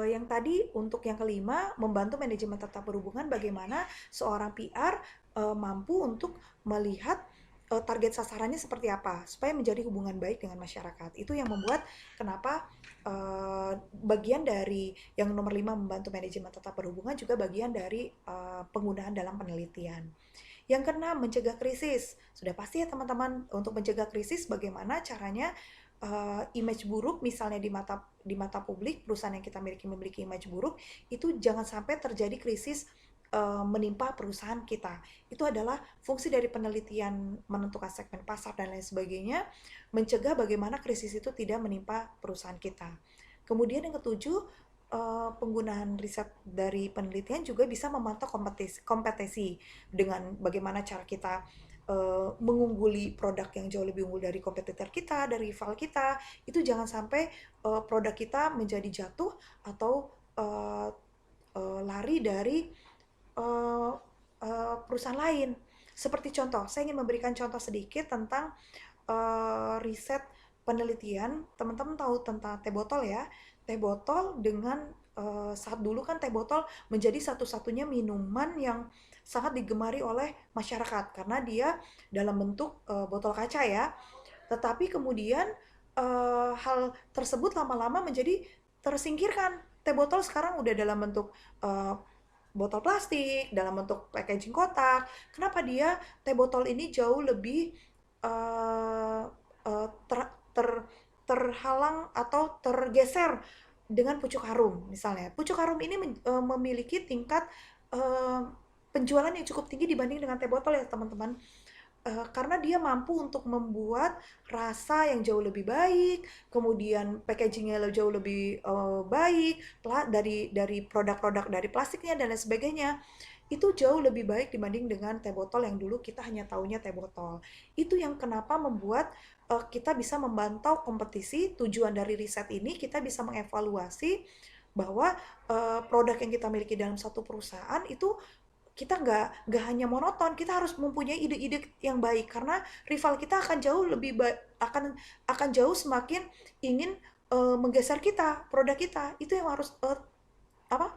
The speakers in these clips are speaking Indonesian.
Yang tadi untuk yang kelima, membantu manajemen tata perhubungan bagaimana seorang PR mampu untuk melihat target sasarannya seperti apa supaya menjadi hubungan baik dengan masyarakat. Itu yang membuat kenapa bagian dari yang nomor 5 membantu manajemen tata perhubungan juga bagian dari penggunaan dalam penelitian. Yang keenam, mencegah krisis. Sudah pasti ya teman-teman, untuk mencegah krisis bagaimana caranya image buruk misalnya di mata publik, perusahaan yang kita memiliki image buruk, itu jangan sampai terjadi krisis menimpa perusahaan kita. Itu adalah fungsi dari penelitian menentukan segmen pasar dan lain sebagainya, mencegah bagaimana krisis itu tidak menimpa perusahaan kita. Kemudian yang ketujuh, penggunaan riset dari penelitian juga bisa memantau kompetensi dengan bagaimana cara kita mengungguli produk yang jauh lebih unggul dari kompetitor kita, dari rival kita. Itu jangan sampai produk kita menjadi jatuh atau lari dari uh, perusahaan lain. Seperti contoh, saya ingin memberikan contoh sedikit tentang riset penelitian. Teman-teman tahu tentang teh botol ya? Teh botol dengan saat dulu kan teh botol menjadi satu-satunya minuman yang sangat digemari oleh masyarakat karena dia dalam bentuk botol kaca ya. Tetapi kemudian hal tersebut lama-lama menjadi tersingkirkan. Teh botol sekarang udah dalam bentuk uh, botol plastik, dalam bentuk packaging kotak. Kenapa dia teh botol ini jauh lebih uh, uh, ter, ter, terhalang atau tergeser dengan pucuk harum misalnya. Pucuk harum ini memiliki tingkat uh, penjualan yang cukup tinggi dibanding dengan teh botol ya teman-teman. Karena dia mampu untuk membuat rasa yang jauh lebih baik, kemudian packagingnya jauh lebih baik, dari produk-produk dari plastiknya dan lain sebagainya. Itu jauh lebih baik dibanding dengan teh botol yang dulu kita hanya taunya teh botol. Itu yang kenapa membuat kita bisa memantau kompetisi. Tujuan dari riset ini kita bisa mengevaluasi bahwa produk yang kita miliki dalam satu perusahaan itu kita nggak hanya monoton, kita harus mempunyai ide-ide yang baik karena rival kita akan jauh lebih akan jauh semakin ingin menggeser kita, produk kita. Itu yang harus apa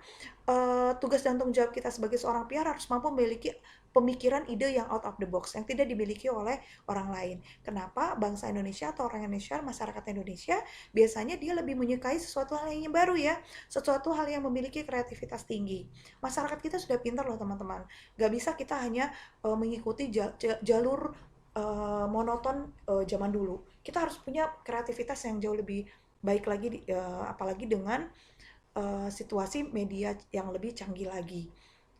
tugas dan tanggung jawab kita sebagai seorang PR harus mampu memiliki pemikiran ide yang out of the box yang tidak dimiliki oleh orang lain. Kenapa bangsa Indonesia atau orang Indonesia, masyarakat Indonesia biasanya dia lebih menyukai sesuatu hal yang baru ya, sesuatu hal yang memiliki kreativitas tinggi. Masyarakat kita sudah pintar loh teman-teman. Gak bisa kita hanya mengikuti jalur monoton zaman dulu. Kita harus punya kreativitas yang jauh lebih baik lagi, apalagi dengan situasi media yang lebih canggih lagi.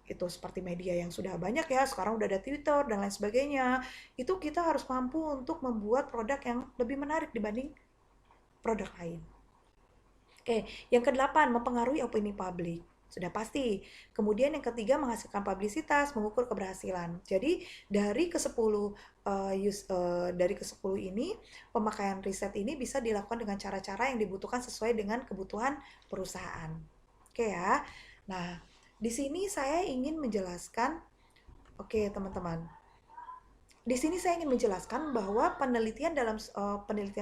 Itu seperti media yang sudah banyak ya, sekarang udah ada Twitter dan lain sebagainya. Itu kita harus mampu untuk membuat produk yang lebih menarik dibanding produk lain. Oke, yang kedelapan, mempengaruhi opini publik. Sudah pasti. Kemudian yang ketiga, menghasilkan publisitas, mengukur keberhasilan. Jadi dari ke-10 ini, pemakaian riset ini bisa dilakukan dengan cara-cara yang dibutuhkan sesuai dengan kebutuhan perusahaan. Oke ya. Nah, di sini saya ingin menjelaskan, oke teman-teman, di sini saya ingin menjelaskan bahwa penelitian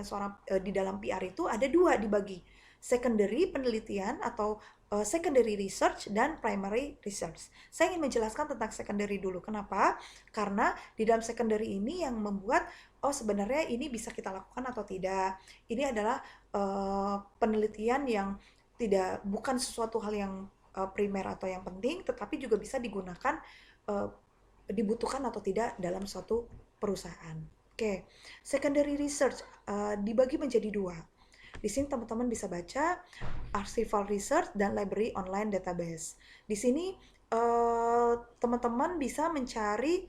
seorang di dalam PR itu ada dua dibagi. Secondary penelitian atau secondary research dan primary research. Saya ingin menjelaskan tentang secondary dulu. Kenapa? Karena di dalam secondary ini yang membuat sebenarnya ini bisa kita lakukan atau tidak. Ini adalah penelitian yang bukan sesuatu hal yang primer atau yang penting, tetapi juga bisa digunakan uh, dibutuhkan atau tidak dalam suatu perusahaan. Oke, secondary research dibagi menjadi dua. Di sini teman-teman bisa baca archival research dan library online database. Di sini teman-teman bisa mencari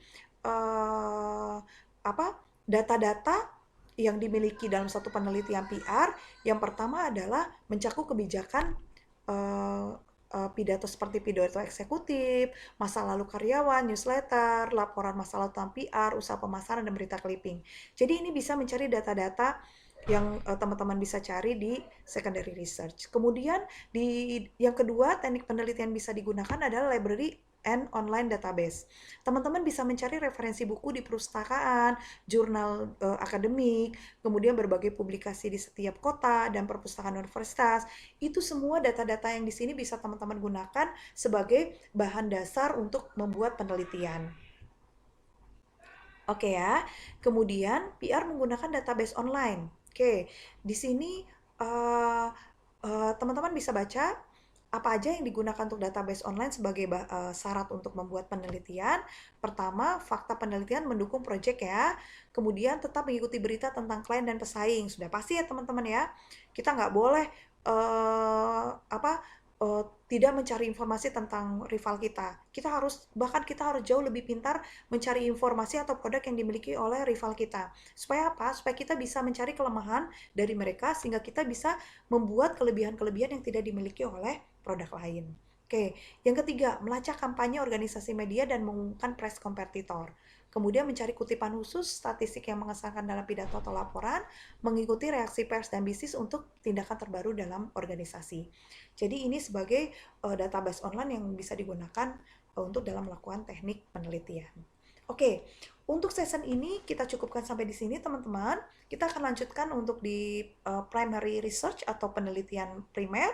apa data-data yang dimiliki dalam satu penelitian PR. Yang pertama adalah mencakup kebijakan pidato seperti pidato eksekutif, masa lalu karyawan, newsletter, laporan masalah tentang PR, usaha pemasaran, dan berita clipping. Jadi ini bisa mencari data-data yang teman-teman bisa cari di secondary research. Kemudian yang kedua teknik penelitian bisa digunakan adalah library and online database. Teman-teman bisa mencari referensi buku di perpustakaan, jurnal akademik, kemudian berbagai publikasi di setiap kota dan perpustakaan universitas. Itu semua data-data yang di sini bisa teman-teman gunakan sebagai bahan dasar untuk membuat penelitian. Oke ya. Kemudian PR menggunakan database online. Oke, di sini eh, teman-teman bisa baca apa aja yang digunakan untuk database online sebagai syarat untuk membuat penelitian. Pertama, fakta penelitian mendukung proyek ya. Kemudian tetap mengikuti berita tentang klien dan pesaing. Sudah pasti ya teman-teman ya. Kita nggak boleh apa tidak mencari informasi tentang rival kita. Bahkan kita harus jauh lebih pintar mencari informasi atau produk yang dimiliki oleh rival kita. Supaya apa? Supaya kita bisa mencari kelemahan dari mereka sehingga kita bisa membuat kelebihan-kelebihan yang tidak dimiliki oleh produk lain. Oke, yang ketiga, melacak kampanye organisasi media dan mengumumkan press kompetitor. Kemudian mencari kutipan khusus, statistik yang mengesankan dalam pidato atau laporan, mengikuti reaksi pers dan bisnis untuk tindakan terbaru dalam organisasi. Jadi ini sebagai database online yang bisa digunakan untuk dalam melakukan teknik penelitian. Oke, untuk season ini kita cukupkan sampai di sini teman-teman. Kita akan lanjutkan untuk di primary research atau penelitian primer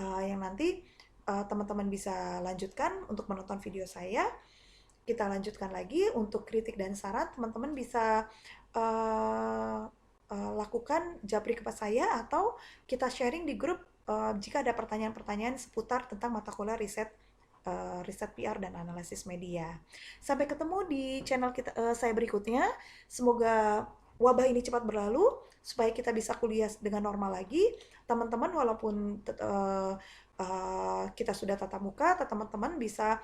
yang nanti teman-teman bisa lanjutkan untuk menonton video saya. Kita lanjutkan lagi untuk kritik dan saran, teman-teman bisa lakukan japri kepada saya atau kita sharing di grup jika ada pertanyaan-pertanyaan seputar tentang mata kuliah riset PR dan analisis media. Sampai ketemu di channel saya berikutnya. Semoga wabah ini cepat berlalu supaya kita bisa kuliah dengan normal lagi. Teman-teman walaupun kita sudah tatap muka, teman-teman bisa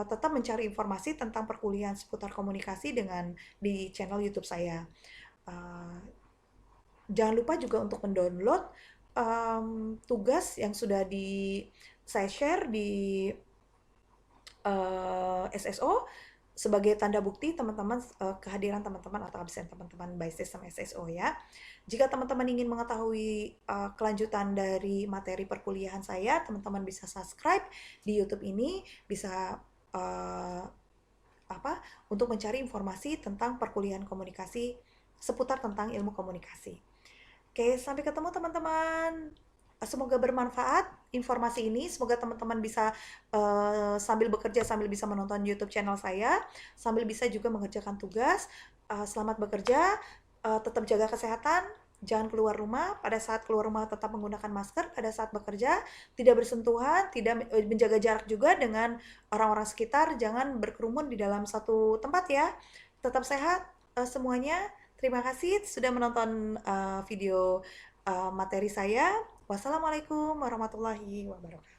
tetap mencari informasi tentang perkuliahan seputar komunikasi di channel YouTube saya. Jangan lupa juga untuk mendownload tugas yang sudah saya share di SSO sebagai tanda bukti teman-teman kehadiran teman-teman atau absen teman-teman by sistem SSO ya. Jika teman-teman ingin mengetahui kelanjutan dari materi perkuliahan saya, teman-teman bisa subscribe di YouTube ini, bisa untuk mencari informasi tentang perkuliahan komunikasi seputar tentang ilmu komunikasi. Oke, sampai ketemu teman-teman. Semoga bermanfaat informasi ini. Semoga teman-teman bisa sambil bekerja, sambil bisa menonton YouTube channel saya, sambil bisa juga mengerjakan tugas. Selamat bekerja, tetap jaga kesehatan, jangan keluar rumah. Pada saat keluar rumah tetap menggunakan masker. Pada saat bekerja tidak bersentuhan, tidak menjaga jarak juga dengan orang-orang sekitar. Jangan berkerumun di dalam satu tempat ya. Tetap sehat semuanya. Terima kasih sudah menonton video materi saya. Wassalamualaikum warahmatullahi wabarakatuh.